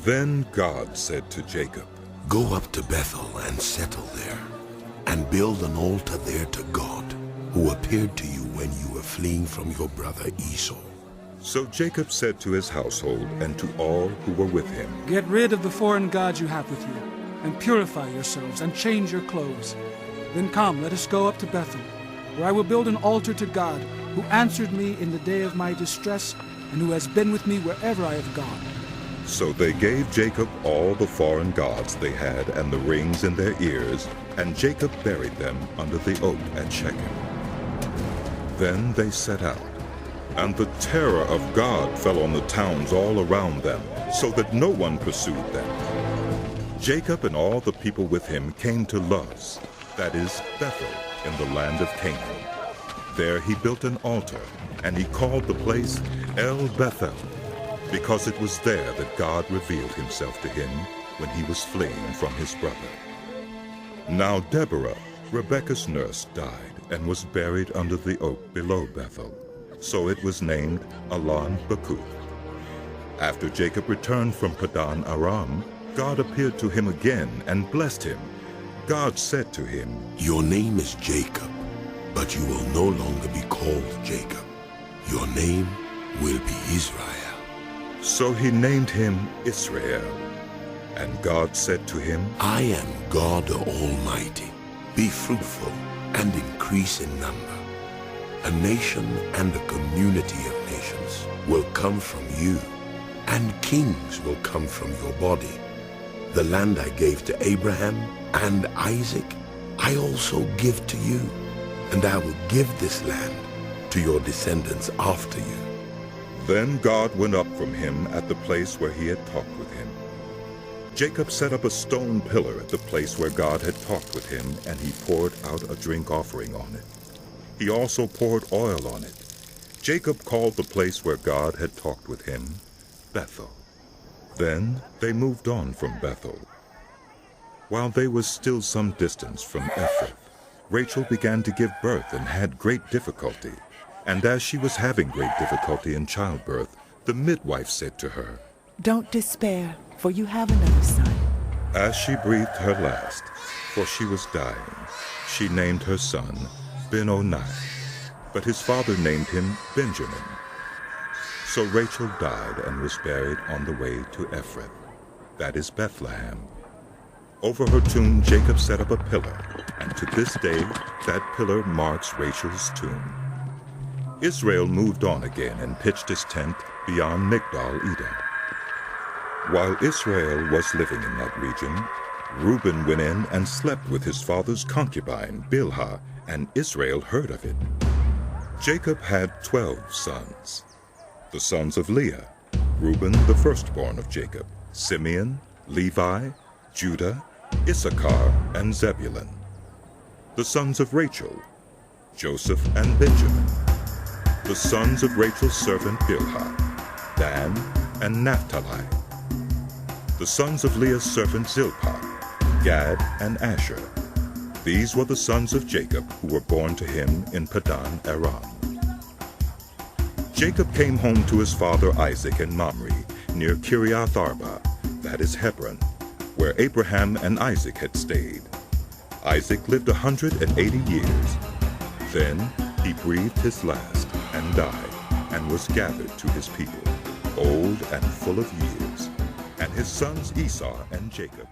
Then God said to Jacob, Go up to Bethel and settle there, and build an altar there to God, who appeared to you when you were fleeing from your brother Esau. So Jacob said to his household and to all who were with him, Get rid of the foreign gods you have with you, and purify yourselves, and change your clothes. Then come, let us go up to Bethel, where I will build an altar to God, who answered me in the day of my distress, and who has been with me wherever I have gone. So they gave Jacob all the foreign gods they had and the rings in their ears, and Jacob buried them under the oak at Shechem. Then they set out, and the terror of God fell on the towns all around them, so that no one pursued them. Jacob and all the people with him came to Luz, that is, Bethel, in the land of Canaan. There he built an altar, and he called the place El Bethel, because it was there that God revealed himself to him when he was fleeing from his brother. Now Deborah, Rebekah's nurse, died and was buried under the oak below Bethel. So it was named Allon Bakuth. After Jacob returned from Padan Aram, God appeared to him again and blessed him. God said to him, Your name is Jacob, but you will no longer be called Jacob. Your name will be Israel. So he named him Israel. And God said to him, I am God the Almighty. Be fruitful and increase in number. A nation and a community of nations will come from you, and kings will come from your body. The land I gave to Abraham and Isaac, I also give to you, and I will give this land to your descendants after you. Then God went up from him at the place where he had talked with him. Jacob set up a stone pillar at the place where God had talked with him, and he poured out a drink offering on it. He also poured oil on it. Jacob called the place where God had talked with him Bethel. Then they moved on from Bethel. While they were still some distance from Ephrath, Rachel began to give birth and had great difficulty. And as she was having great difficulty in childbirth, the midwife said to her, Don't despair, for you have another son. As she breathed her last, for she was dying, she named her son Ben-Oni, but his father named him Benjamin. So Rachel died and was buried on the way to Ephrath, that is Bethlehem. Over her tomb Jacob set up a pillar, and to this day that pillar marks Rachel's tomb. Israel moved on again and pitched his tent beyond Migdal-Eder. While Israel was living in that region, Reuben went in and slept with his father's concubine, Bilhah, and Israel heard of it. Jacob had 12 sons. The sons of Leah, Reuben the firstborn of Jacob, Simeon, Levi, Judah, Issachar, and Zebulun. The sons of Rachel, Joseph and Benjamin. The sons of Rachel's servant Bilhah, Dan and Naphtali. The sons of Leah's servant Zilpah, Gad and Asher. These were the sons of Jacob who were born to him in Padan Aram. Jacob came home to his father Isaac in Mamre, near Kiriath Arba, that is Hebron, where Abraham and Isaac had stayed. Isaac lived 180 years. Then he breathed his last and died, and was gathered to his people, old and full of years. And his sons Esau and Jacob